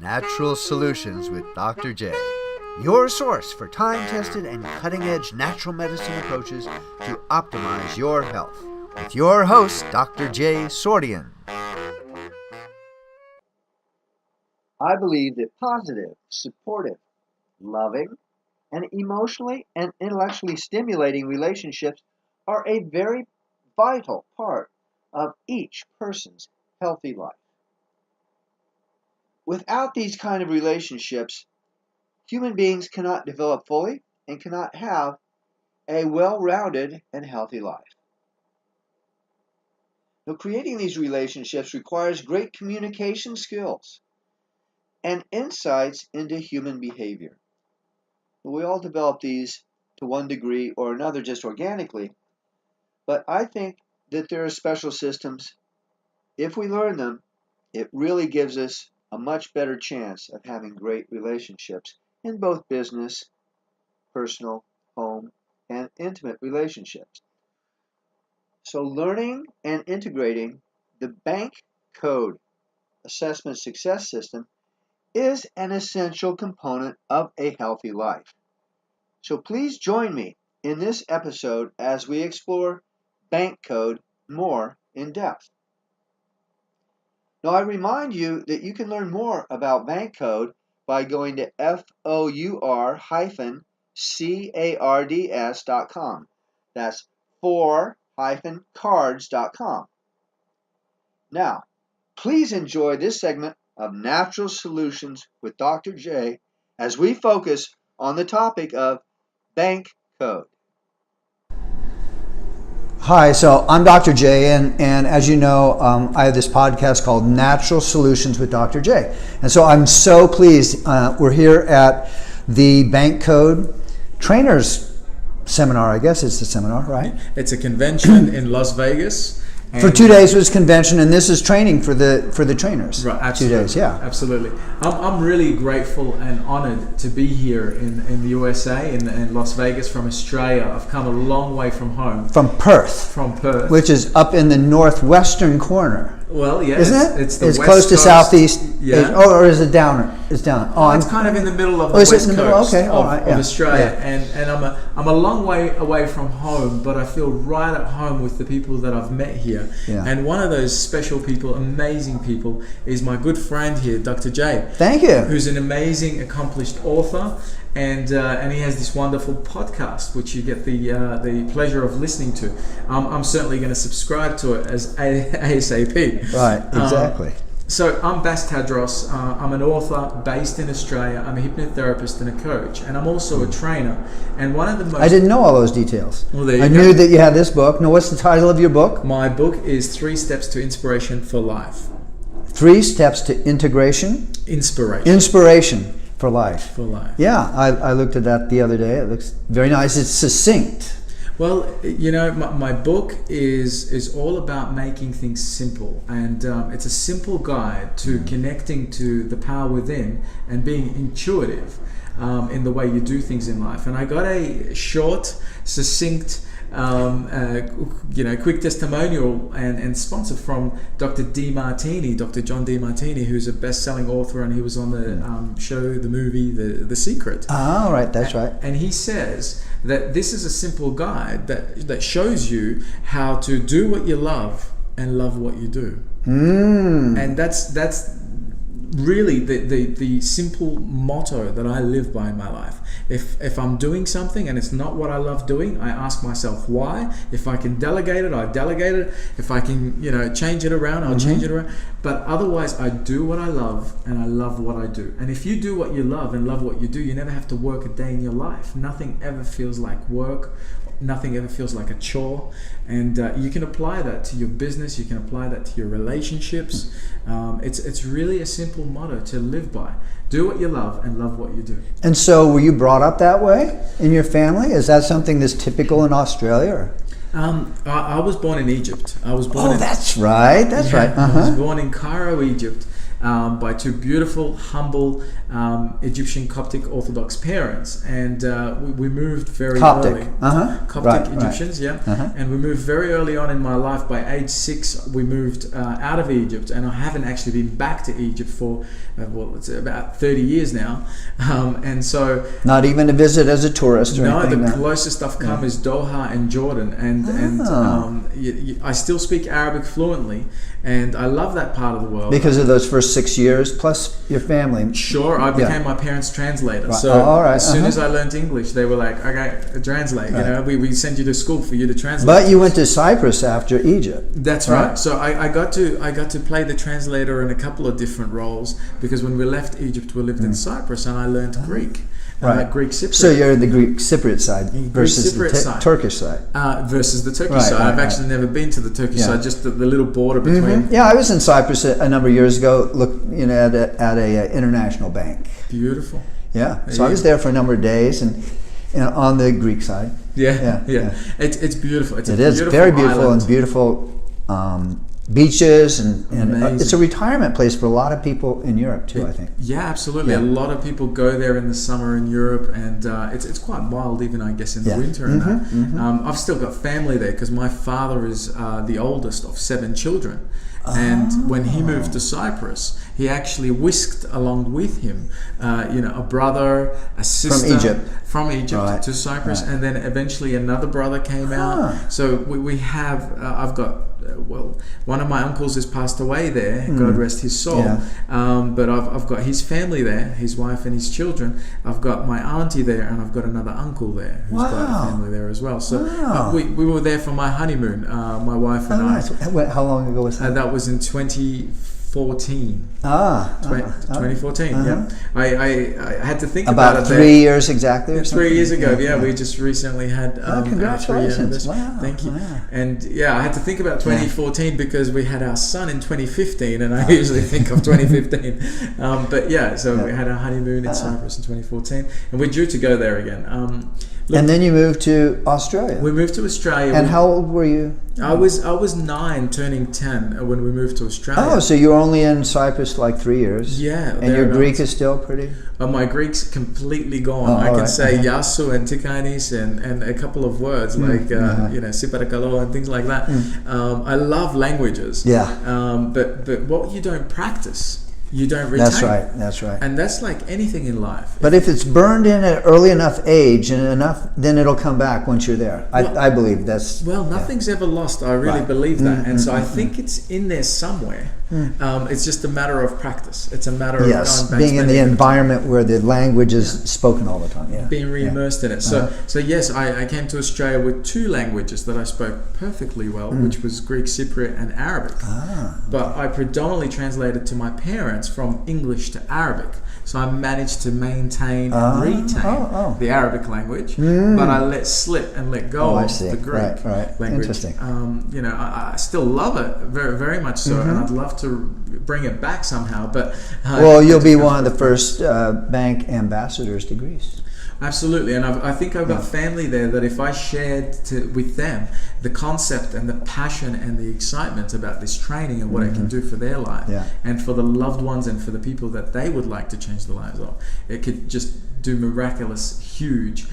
Natural Solutions with Dr. J, your source for time-tested and cutting-edge natural medicine approaches to optimize your health. With your host, Dr. J. Sordean. I believe that positive, supportive, loving, and emotionally and intellectually stimulating relationships are a very vital part of each person's healthy life. Without these kind of relationships, human beings cannot develop fully and cannot have a well-rounded and healthy life. Now, creating these relationships requires great communication skills and insights into human behavior. We all develop these to one degree or another just organically, but I think that there are special systems. If we learn them, it really gives us a much better chance of having great relationships in both business, personal, home, and intimate relationships. So learning and integrating the B.A.N.K code assessment success system is an essential component of a healthy life. So please join me in this episode as we explore B.A.N.K code more in depth. Now, I remind you that you can learn more about B.A.N.K code by going to four-cards.com. That's four-cards.com. Now, please enjoy this segment of Natural Solutions with Dr. J as we focus on the topic of B.A.N.K code. Hi, so I'm Dr. J, and as you know, I have this podcast called Natural Solutions with Dr. J. And so I'm so pleased we're here at the B.A.N.K code trainers seminar. I guess it's a seminar, right? It's a convention in Las Vegas. For 2 days was convention, and this is training for the trainers. Right, absolutely. 2 days, yeah. Absolutely. I'm really grateful and honored to be here in the USA, in Las Vegas from Australia. I've come a long way from home. From Perth. Which is up in the northwestern corner. Well, yeah. Isn't it? It's the It's west close to coast. southeast. Yeah. Or is it down? It's down. Oh, it's kind of in the middle of the is it west in the middle? coast Okay, all right, of yeah. Australia. Yeah. And I'm a long way away from home, but I feel right at home with the people that I've met here. Yeah. And one of those special people, amazing people, is my good friend here, Dr. J. Thank you. Who's an amazing, accomplished author, and he has this wonderful podcast, which you get the pleasure of listening to. I'm certainly going to subscribe to it as ASAP. Right, exactly. So I'm Bass Tadros. I'm an author based in Australia. I'm a hypnotherapist and a coach, and I'm also a trainer. And one of the most... I didn't know all those details. Well, there you I go. knew that you had this book. Now, what's the title of your book? My book is 3 Steps to Inspiration for Life. 3 Steps to Inspiration for Life. For life. Yeah, I looked at that the other day. It looks very nice. It's succinct. Well, you know, my book is all about making things simple, and it's a simple guide to connecting to the power within and being intuitive in the way you do things in life. And I got a short, succinct, quick testimonial and sponsor from Dr. Dr. John Demartini, who's a best-selling author, and he was on the show, the movie, The Secret. Ah, right, that's right. And he says that this is a simple guide that shows you how to do what you love and love what you do. And that's really the simple motto that I live by in my life. If I'm doing something and it's not what I love doing, I ask myself why. If I can delegate it, I delegate it. If I can, change it around, I'll change it around. But otherwise, I do what I love and I love what I do. And if you do what you love and love what you do, you never have to work a day in your life. Nothing ever feels like work. Nothing ever feels like a chore, and you can apply that to your business. You can apply that to your relationships. It's really a simple motto to live by. Do what you love and love what you do. And so, were you brought up that way in your family? Is that something that's typical in Australia? Or? I was born in Egypt. That's right. That's right. I was born in Cairo, Egypt. by two beautiful, humble Egyptian Coptic Orthodox parents, and we moved very early. Coptic Egyptians, and we moved very early on in my life. By age 6, we moved out of Egypt, and I haven't actually been back to Egypt for it's about 30 years now, and so not even to visit as a tourist or anything. No, the closest I've come is Doha and Jordan, and I still speak Arabic fluently, and I love that part of the world because of those first 6 years plus your family. Sure, I became my parents' translator. Right. So as soon as I learned English, they were like, "Okay, translate." Right. You know, we send you to school for you to translate. But you went to Cyprus after Egypt. That's right. So I got to play the translator in a couple of different roles, because when we left Egypt, we lived in Cyprus, and I learned Greek. Greek Cypriot. So you're the Greek Cypriot side versus the Turkish side. Versus the Turkish side. I've actually never been to the Turkish side, just the little border between. Yeah, I was in Cyprus a number of years ago, at a international bank. Beautiful. Yeah, so I was there for a number of days, and on the Greek side. Yeah. It's beautiful. It is very beautiful island. And beautiful beaches, and it's a retirement place for a lot of people in Europe too, I think. Yeah, absolutely. A lot of people go there in the summer in Europe, and it's quite wild even, I guess, in the winter and that. I've still got family there because my father is the oldest of 7 children. And when he moved to Cyprus, he actually whisked along with him, a brother, a sister from Egypt to Cyprus, and then eventually another brother came out. So we have, I've got, one of my uncles has passed away there, God rest his soul. But I've got his family there, his wife and his children. I've got my auntie there, and I've got another uncle there who's got a family there as well. So we were there for my honeymoon, my wife and I. How long ago was that? That was in 2014. 2014. I had to think about it. 3 years exactly. Or 3 years ago. We just recently had. Congratulations! Wow. Thank you. And I had to think about 2014 because we had our son in 2015, and I usually think of 2015. So we had our honeymoon in Cyprus in 2014, and we're due to go there again. And then you moved to Australia. We moved to Australia. And how old were you? I was 9, turning 10 when we moved to Australia. Oh, so you were only in Cyprus like 3 years. Yeah. And your Greek is still pretty? My Greek's completely gone. I can say yasu and tikanis and a couple of words like siparakalo and things like that. I love languages. Yeah. But what you don't practice, you don't retain. That's right. And that's like anything in life. But if it's burned in at early enough age then it'll come back once you're there. I believe that's... Well, nothing's ever lost. I really believe that. And so I think it's in there somewhere. It's just a matter of practice. It's a matter of going back, being in the environment where the language is spoken all the time. Being re-immersed in it. So yes, I came to Australia with 2 languages that I spoke perfectly well, which was Greek Cypriot and Arabic. But I predominantly translated to my parents from English to Arabic. So I managed to maintain and retain the Arabic language, but I let slip and let go of the Greek language. Interesting. I still love it very, very much so, and I'd love to bring it back somehow. But you'll be one of the first bank ambassadors to Greece. Absolutely, and I think I've got family there that if I shared with them the concept and the passion and the excitement about this training and what it can do for their life and for the loved ones and for the people that they would like to change the lives of, it could just do miraculous, huge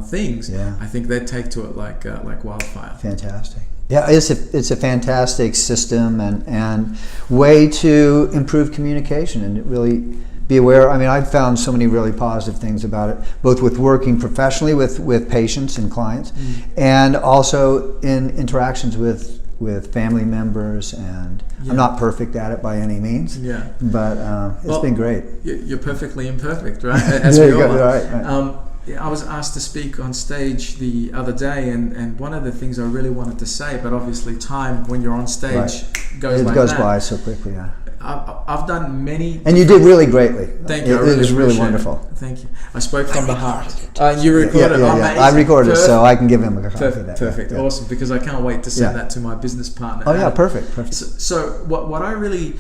things. I think they'd take to it like wildfire. Fantastic. Yeah, it's a fantastic system and way to improve communication and really be aware. I mean, I've found so many really positive things about it, both with working professionally with patients and clients, and also in interactions with family members. And I'm not perfect at it by any means. But it's been great. You're perfectly imperfect, right? As we all are. Right. I was asked to speak on stage the other day, and one of the things I really wanted to say, but obviously time when you're on stage goes by so quickly. I've done many... And you did really greatly. Thank you. It was really wonderful. Thank you. I spoke from the heart. You recorded it. I recorded it, so I can give him a copy of that. Perfect. Awesome, because I can't wait to send that to my business partner. Oh, yeah, perfect. So what I really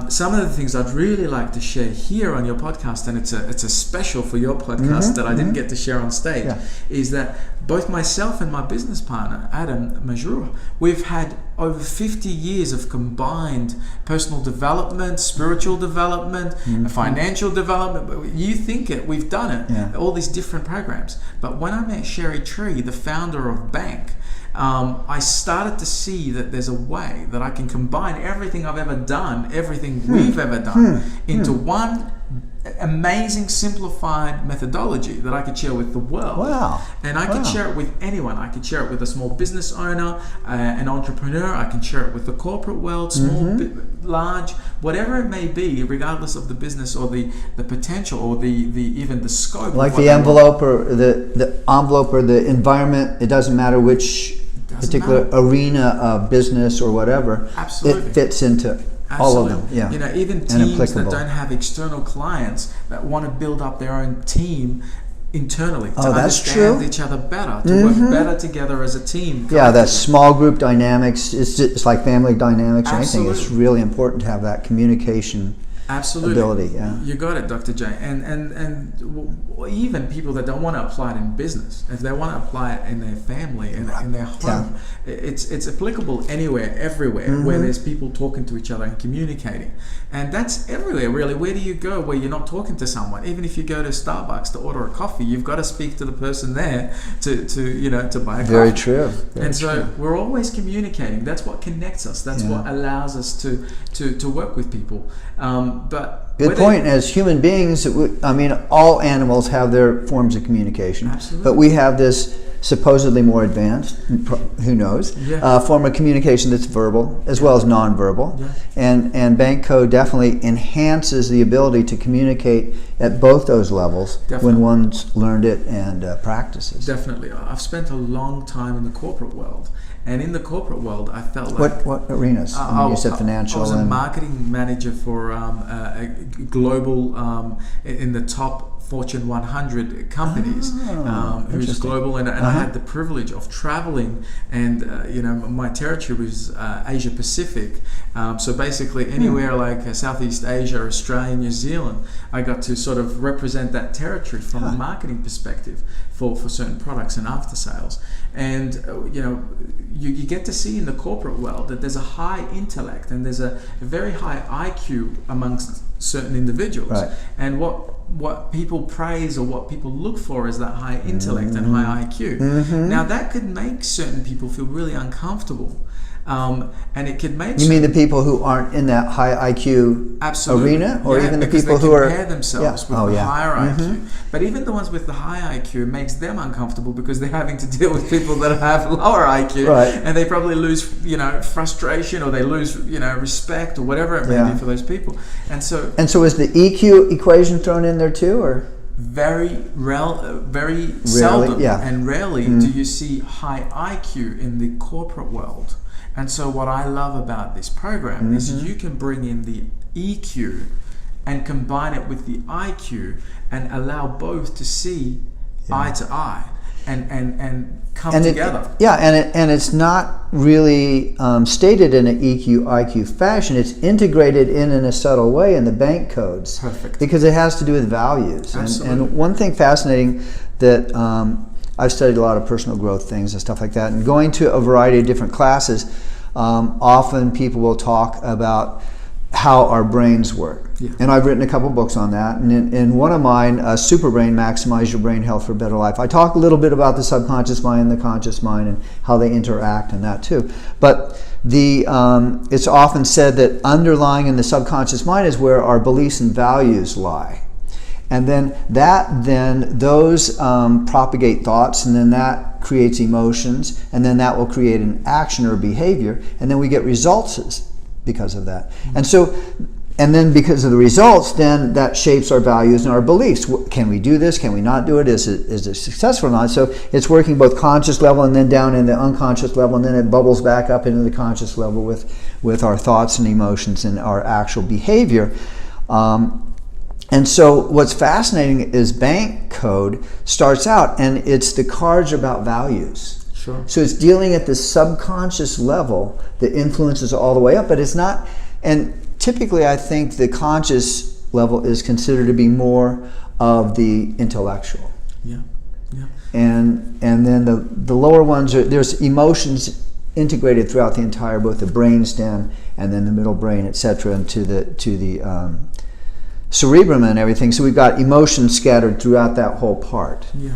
some of the things I'd really like to share here on your podcast, and it's a special for your podcast that I didn't get to share on stage, is that both myself and my business partner, Adam Majrour, we've had over 50 years of combined personal development, spiritual development, financial development. You think it, we've done it, all these different programs. But when I met Sherry Tree, the founder of B.A.N.K, I started to see that there's a way that I can combine everything I've ever done, everything we've ever done, into one amazing simplified methodology that I could share with the world. Wow. And I could share it with anyone. I could share it with a small business owner, an entrepreneur. I can share it with the corporate world, small, large, whatever it may be, regardless of the business or the potential or the even the scope. Like the envelope or the envelope or the environment, it doesn't matter which particular arena of business or whatever. Absolutely. It fits into all of them. Yeah. You know, even teams that don't have external clients that want to build up their own team internally to understand each other better, to work better together as a team. Yeah, that small group dynamics, it's like family dynamics or anything. It's really important to have that communication ability. Yeah, you got it, Dr. J. And even people that don't want to apply it in business, if they want to apply it in their family and in their home, it's applicable anywhere, everywhere, where there's people talking to each other and communicating. And that's everywhere, really. Where do you go where you're not talking to someone? Even if you go to Starbucks to order a coffee, you've got to speak to the person there to buy a coffee. Very true. So we're always communicating. That's what connects us. That's what allows us to work with people. But good point. As human beings, I mean, all animals have their forms of communication. Absolutely. But we have this supposedly more advanced, who knows, form of communication that's verbal as well as nonverbal. And B.A.N.K definitely enhances the ability to communicate at both those levels when one's learned it and practices. Definitely. I've spent a long time in the corporate world. And in the corporate world, I felt like... What arenas? You said financial. I was a marketing manager for a global, in the top Fortune 100 companies, who's global, and I had the privilege of traveling, and my territory was Asia Pacific, so basically anywhere like Southeast Asia, Australia, New Zealand, I got to sort of represent that territory from a marketing perspective for certain products and after sales. And you get to see in the corporate world that there's a high intellect and there's a very high IQ amongst certain individuals, and what people praise or what people look for is that high intellect and high IQ. Now that could make certain people feel really uncomfortable, and it could make... You mean the people who aren't in that high IQ arena, or even the people who compare themselves with the higher IQ? But even the ones with the high IQ makes them uncomfortable because they're having to deal with people that have lower IQ, and they probably lose frustration, or they lose respect, or whatever it may be for those people. And so is the EQ equation thrown in there too, or? Very seldom and rarely do you see high IQ in the corporate world. And so what I love about this program is you can bring in the EQ and combine it with the IQ and allow both to see eye to eye and come together. And it's not really stated in an EQ, IQ fashion. It's integrated in a subtle way in the B.A.N.K codes. Perfect. Because it has to do with values. Absolutely. And one thing fascinating that I've studied a lot of personal growth things and stuff like that, and going to a variety of different classes, often people will talk about how our brains work. And I've written a couple books on that. And in one of mine, Super Brain, Maximize Your Brain Health for a Better Life, I talk a little bit about the subconscious mind and the conscious mind and how they interact and that too. But it's often said that underlying in the subconscious mind is where our beliefs and values lie. And then those propagate thoughts, and then that creates emotions, and then that will create an action or behavior, and then we get results because of that. And then because of the results, then that shapes our values and our beliefs. Can we do this? Can we not do it? Is it successful or not? So it's working both conscious level and then down in the unconscious level, and then it bubbles back up into the conscious level with our thoughts and emotions and our actual behavior. And so what's fascinating is B.A.N.K code starts out, and it's the cards about values. Sure. So it's dealing at the subconscious level that influences all the way up, but it's not, and typically I think the conscious level is considered to be more of the intellectual. Yeah. Yeah. And then the lower ones there's emotions integrated throughout the entire, both the brain stem and then the middle brain, etc., and to the cerebrum and everything. So we've got emotions scattered throughout that whole part. Yeah.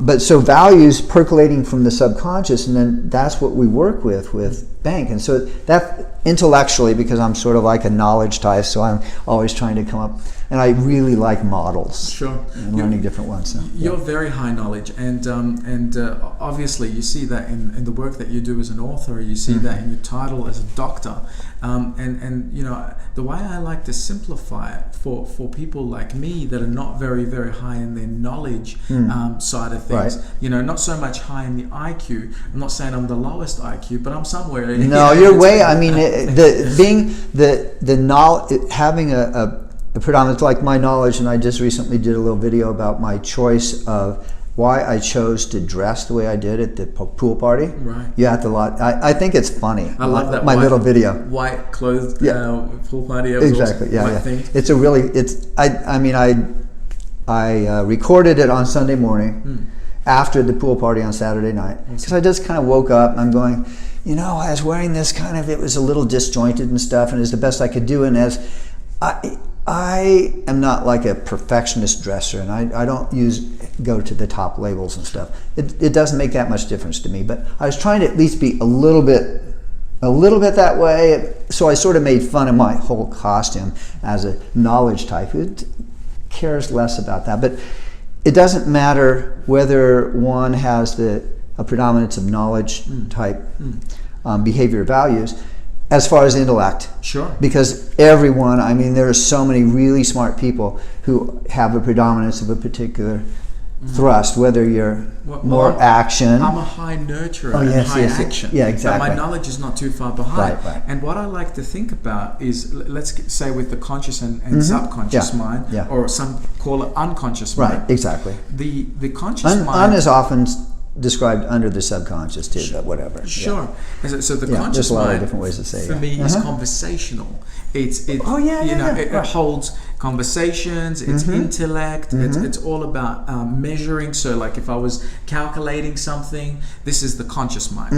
But so values percolating from the subconscious, and then that's what we work with B.A.N.K. And so that intellectually, because I'm sort of like a knowledge type, so I'm always trying to come up, and I really like models. Sure. And learning different ones. So, You're very high knowledge, and obviously you see that in the work that you do as an author. You see that in your title as a doctor, and you know, the way I like to simplify it for people like me that are not very, very high in their knowledge side of things. Right. You know, not so much high in the IQ. I'm not saying I'm the lowest IQ, but I'm somewhere. No, you're way. I mean, the knowledge, having a predominance like my knowledge, and I just recently did a little video about my choice of why I chose to dress the way I did at the pool party. Right. You have to I think it's funny. I love that. My little video. White clothes pool party. Exactly. Awesome. Yeah. Thing. It's a really. I recorded it on Sunday morning after the pool party on Saturday night, because I just kind of woke up and I'm going, you know, I was wearing this kind of, it was a little disjointed and stuff, and it's the best I could do. And as I am not like a perfectionist dresser, and I don't go to the top labels and stuff. It doesn't make that much difference to me, but I was trying to at least be a little bit that way. So I sort of made fun of my whole costume as a knowledge type. Who cares less about that? But it doesn't matter whether one has a predominance of knowledge type behavior values as far as intellect. Sure. Because everyone, I mean, there are so many really smart people who have a predominance of a particular thrust, whether you're more action. I'm a high nurturer and high action. Yeah, exactly. But my knowledge is not too far behind. Right. And what I like to think about is, let's say with the conscious and subconscious mind, or some call it unconscious mind. Right, exactly. The conscious mind is often described under the subconscious too, but whatever. Sure. Yeah. So the conscious there's a lot mind, of different ways to say for me, is conversational. It holds conversations. It's intellect. It's all about measuring. So, like if I was calculating something, this is the conscious mind.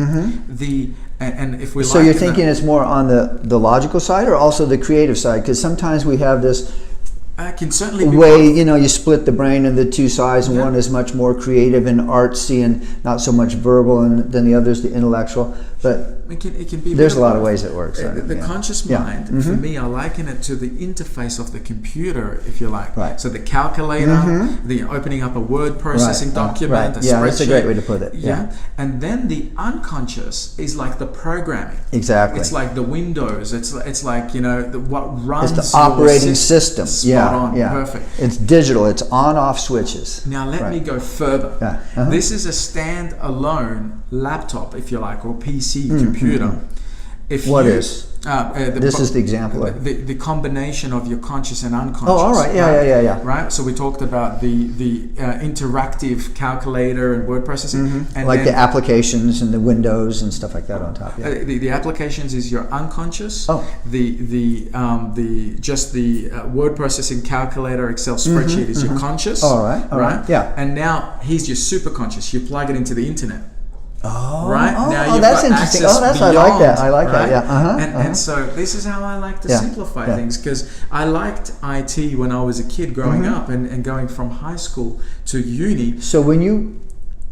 And if we so you're thinking it's more on the logical side, or also the creative side? Because sometimes we have this. Can certainly be way, you know, you split the brain into two sides, and one is much more creative and artsy and not so much verbal, and then the other is the intellectual. But it can be. There's a lot of ways it works. The conscious mind, for me, I liken it to the interface of the computer, if you like. Right. So the calculator, the opening up a word processing document, a spreadsheet. Yeah, that's a great way to put it. Yeah. And then the unconscious is like the programming. Exactly. It's like the Windows. It's like, you know, what runs. It's the operating system. Spot on. Perfect. It's digital. It's on-off switches. Now let me go further. This is a stand-alone laptop, if you like, or PC computer. This is the example. The combination of your conscious and unconscious. Oh, all right. Yeah. Right. So we talked about the interactive calculator and word processing, and like the applications and the windows and stuff like that on top. Yeah. The applications is your unconscious. Oh. The word processing calculator Excel spreadsheet is your conscious. All right. Yeah. And now here's your superconscious. You plug it into the internet. Oh, right now you've that's got interesting. access beyond, I like that. Yeah. And so this is how I like to simplify things, because I liked IT when I was a kid growing up and going from high school to uni. So when you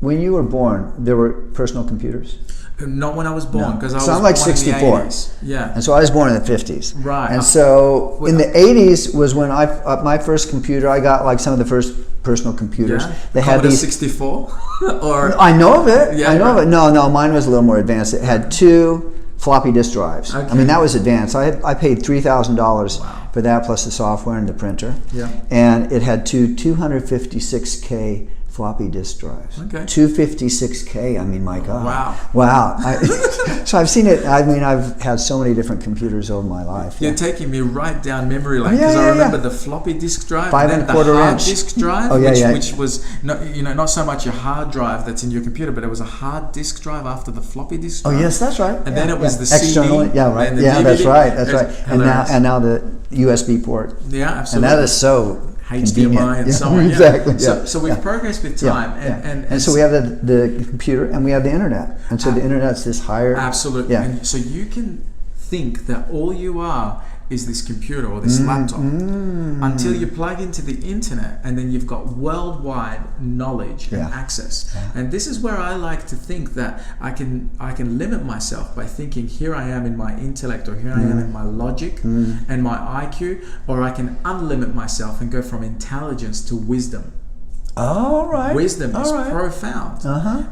were born, there were personal computers? Not when I was born, because I was I'm like born 64. in the 80s. Yeah. And so I was born in the 50s. Right. And so in the 80s was when my first computer, I got like some of the first personal computers. Yeah. They had Commodore these 64? Or I know of it. Yeah, I know of it. No, mine was a little more advanced. It had 2 floppy disk drives. Okay. I mean, that was advanced. I paid $3,000 for that, plus the software and the printer. Yeah. And it had 2 256K floppy disk drives. Okay. 256K. I mean, my God. Wow. So I've seen it. I mean, I've had so many different computers over my life. You're taking me right down memory lane, because I remember the floppy disk drive, 5 and and then a quarter the hard inch disk drive, which was not so much a hard drive that's in your computer, but it was a hard disk drive after the floppy disk drive. Oh yes, that's right. And then it was the external. CD. Yeah, right. And the Yeah, DVD. that's right. That's right. Hilarious. And now the USB port. Yeah, absolutely. And that is so HDMI and so on. Exactly. So we've progressed with time, and so we have the computer and we have the internet, and so the internet's this higher. Absolutely. Yeah. And so you can think that all you are is this computer or this laptop until you plug into the internet, and then you've got worldwide knowledge and access. And this is where I like to think that I can limit myself by thinking, here I am in my intellect, or here I am in my logic and my IQ, or I can unlimit myself and go from intelligence to wisdom. All right. Wisdom is profound.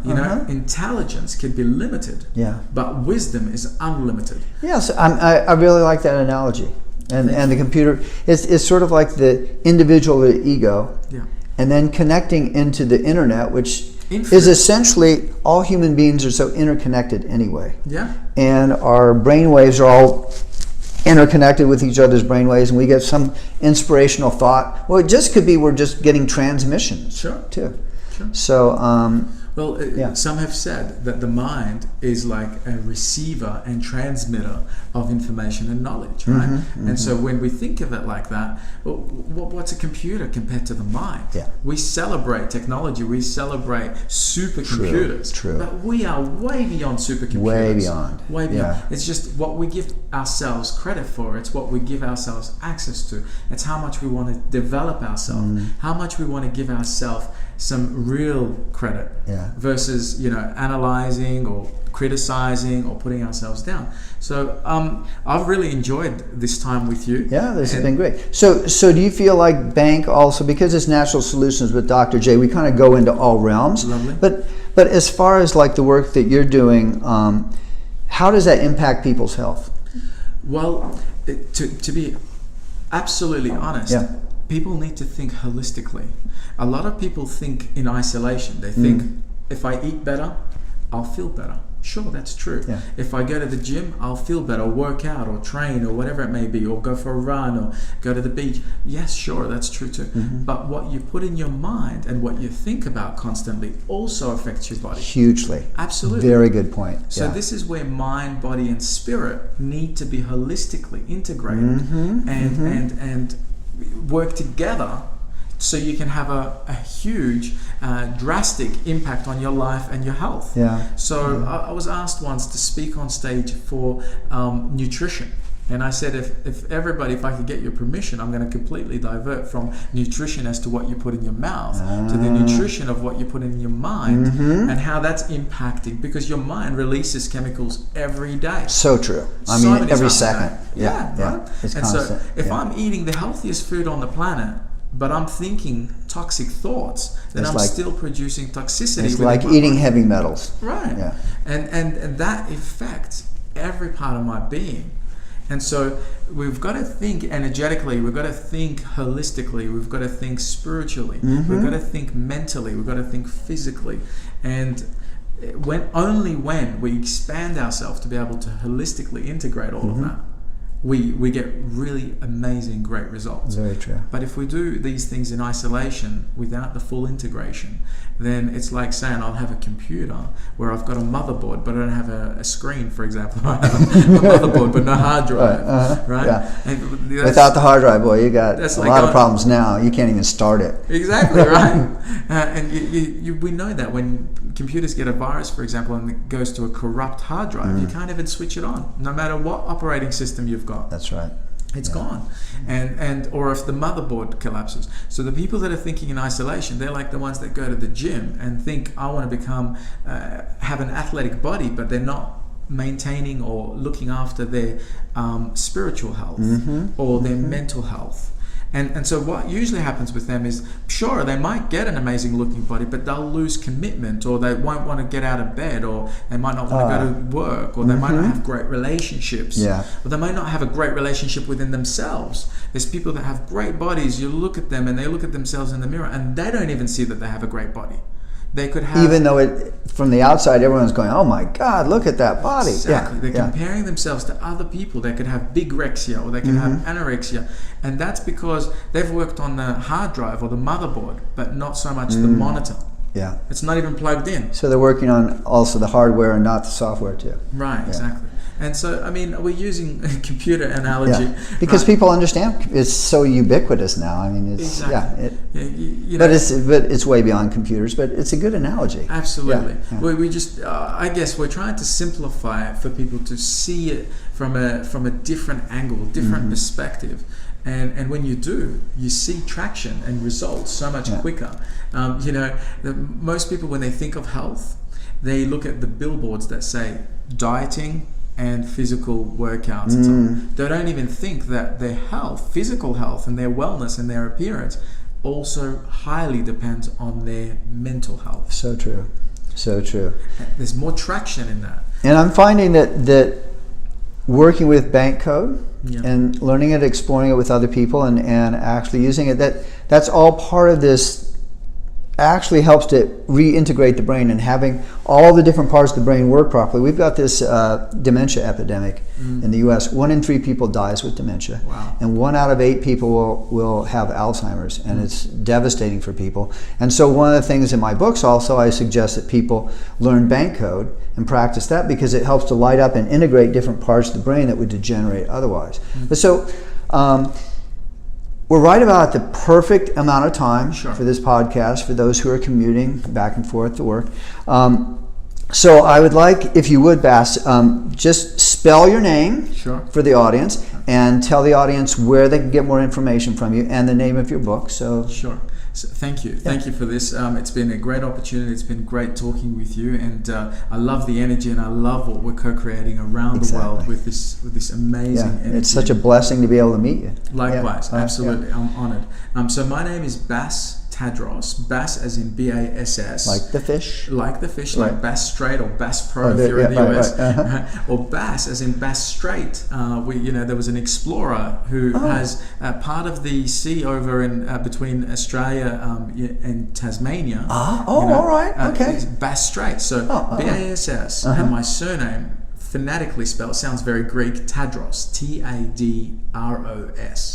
You know, intelligence can be limited, but wisdom is unlimited. Yes, I really like that analogy. And the computer is sort of like the individual, the ego, and then connecting into the internet, which is essentially all human beings are so interconnected anyway. Yeah. And our brain waves are all interconnected with each other's brainwaves, and we get some inspirational thought. Well, it just could be we're just getting transmissions too. Sure. So, some have said that the mind is like a receiver and transmitter of information and knowledge, right? And so when we think of it like that, well, what's a computer compared to the mind? Yeah. We celebrate technology, we celebrate supercomputers, True. but we are way beyond supercomputers. Way beyond. Yeah. It's just what we give ourselves credit for. It's what we give ourselves access to. It's how much we want to develop ourselves, how much we want to give ourselves some real credit versus analyzing or criticizing or putting ourselves down. So I've really enjoyed this time with you. Yeah, this has been great. So do you feel like B.A.N.K also, because it's Natural Solutions with Dr. J, we kind of go into all realms. Lovely. But as far as like the work that you're doing, how does that impact people's health? Well, to be absolutely honest, people need to think holistically. A lot of people think in isolation. They think, if I eat better, I'll feel better. Sure, that's true. Yeah. If I go to the gym, I'll feel better, work out or train or whatever it may be, or go for a run or go to the beach. Yes, sure, that's true too. But what you put in your mind and what you think about constantly also affects your body. Hugely. Absolutely. Very good point. So this is where mind, body and spirit need to be holistically integrated and work together, so you can have a huge, drastic impact on your life and your health. So I was asked once to speak on stage for nutrition. And I said, if I could get your permission, I'm going to completely divert from nutrition as to what you put in your mouth to the nutrition of what you put in your mind and how that's impacting, because your mind releases chemicals every day. So true. I So mean, many every times a second. day. Right? It's and constant. so if I'm eating the healthiest food on the planet, but I'm thinking toxic thoughts, then I'm still producing toxicity. It's like eating heavy metals. Right. Yeah. And that affects every part of my being. And so we've got to think energetically, we've got to think holistically, we've got to think spiritually, we've got to think mentally, we've got to think physically. And only when we expand ourselves to be able to holistically integrate all of that, we get really amazing, great results. Very true. But if we do these things in isolation without the full integration, then it's like saying I'll have a computer where I've got a motherboard, but I don't have a screen, for example. I have a motherboard, but no hard drive, right? Yeah. And without the hard drive, boy, you got a like lot of problems now. You can't even start it. Exactly, right? And we know that when computers get a virus, for example, and it goes to a corrupt hard drive, you can't even switch it on, no matter what operating system you've got. That's right. It's gone. And or if the motherboard collapses. So the people that are thinking in isolation, they're like the ones that go to the gym and think, I want to become have an athletic body, but they're not maintaining or looking after their spiritual health or their mental health. And so what usually happens with them is, sure, they might get an amazing looking body, but they'll lose commitment, or they won't want to get out of bed, or they might not want to go to work, or they might not have great relationships, Yeah. or they might not have a great relationship within themselves. There's people that have great bodies, you look at them and they look at themselves in the mirror and they don't even see that they have a great body. They could have, Even though from the outside, everyone's going, "Oh my God, look at that body!" exactly. Yeah, They're comparing themselves to other people. They could have bigorexia, or they could have anorexia, and that's because they've worked on the hard drive or the motherboard, but not so much the monitor. yeah. It's not even plugged in. So they're working on also the hardware and not the software too. Right, exactly. And so, I mean, we're using a computer analogy. Yeah, because right? people understand it's so ubiquitous now. I mean, it's Exactly. You know, but it's way beyond computers. But it's a good analogy. absolutely. Yeah. We just, I guess, we're trying to simplify it for people to see it from a different angle, different perspective. And when you do, you see traction and results so much quicker. You know, most people, when they think of health, they look at the billboards that say dieting and physical workouts and so on. They don't even think that their health, physical health, and their wellness and their appearance also highly depends on their mental health. So true. So true. There's more traction in that. And I'm finding that working with bank code Yeah. and learning it, exploring it with other people, and actually using it, that's all part of this. Actually helps to reintegrate the brain and having all the different parts of the brain work properly. We've got this dementia epidemic in the U.S. 1 in 3 people dies with dementia. Wow. And 1 out of 8 people will have Alzheimer's, and it's devastating for people. And so one of the things in my books also, I suggest that people learn bank code and practice that, because it helps to light up and integrate different parts of the brain that would degenerate otherwise. But so we're right about the perfect amount of time for this podcast for those who are commuting back and forth to work. So I would like, if you would, Bass, just spell your name for the audience and tell the audience where they can get more information from you and the name of your book. So Sure. So thank you. Thank you for this. It's been a great opportunity. It's been great talking with you, and I love the energy, and I love what we're co-creating around the world with this amazing energy. It's such a blessing to be able to meet you. Likewise, absolutely. I'm honored. So my name is Bass Tadros. Bass as in B-A-S-S. Like the fish? Like the fish, like Bass Strait or Bass Pro if you're in the US. Or Bass as in Bass Strait. There was an explorer who has part of the sea over in between Australia and Tasmania. All right. Okay. Bass Strait. So B-A-S-S and my surname, phonetically spelled, sounds very Greek, Tadros, T-A-D-R-O-S.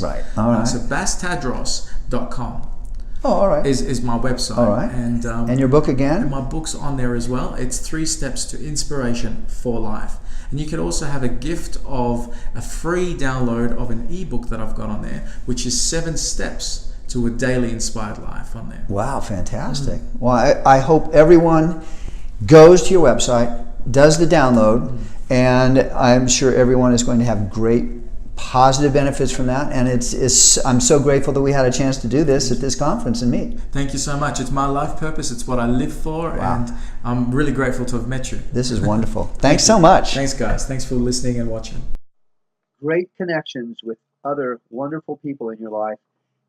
Right. All right. So BassTadros.com. All right. Is my website. All right. And your book again? And my book's on there as well. It's 3 Steps to Inspiration for Life. And you can also have a gift of a free download of an ebook that I've got on there, which is 7 steps to a daily inspired life on there. Wow, fantastic. Well, I hope everyone goes to your website, does the download, and I'm sure everyone is going to have great positive benefits from that. And I'm so grateful that we had a chance to do this at this conference and meet. Thank you so much. It's my life purpose. It's what I live for. Wow. And I'm really grateful to have met you. This is wonderful. Thanks so much. Thanks, guys. Thanks for listening and watching. Great connections with other wonderful people in your life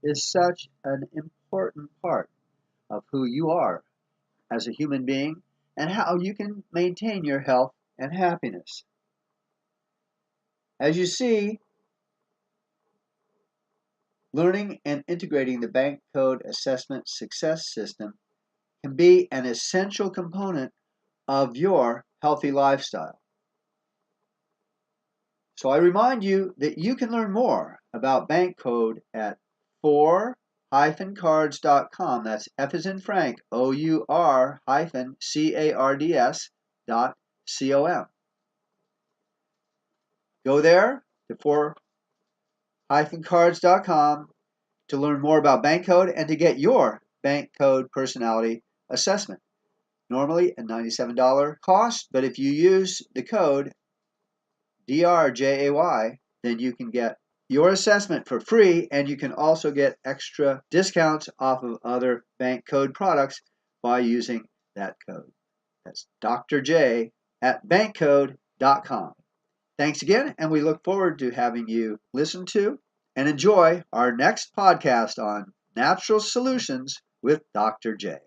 is such an important part of who you are as a human being and how you can maintain your health and happiness. As you see, learning and integrating the bank code assessment success system can be an essential component of your healthy lifestyle. So I remind you that you can learn more about bank code at for-cards.com. That's F as in Frank, OUR-CARDS.com. Go there to for-cards.com to learn more about bank code and to get your bank code personality assessment. Normally a $97 cost, but if you use the code DRJAY, then you can get your assessment for free, and you can also get extra discounts off of other bank code products by using that code. That's Dr. J at bankcode.com. Thanks again, and we look forward to having you listen to and enjoy our next podcast on natural solutions with Dr. J.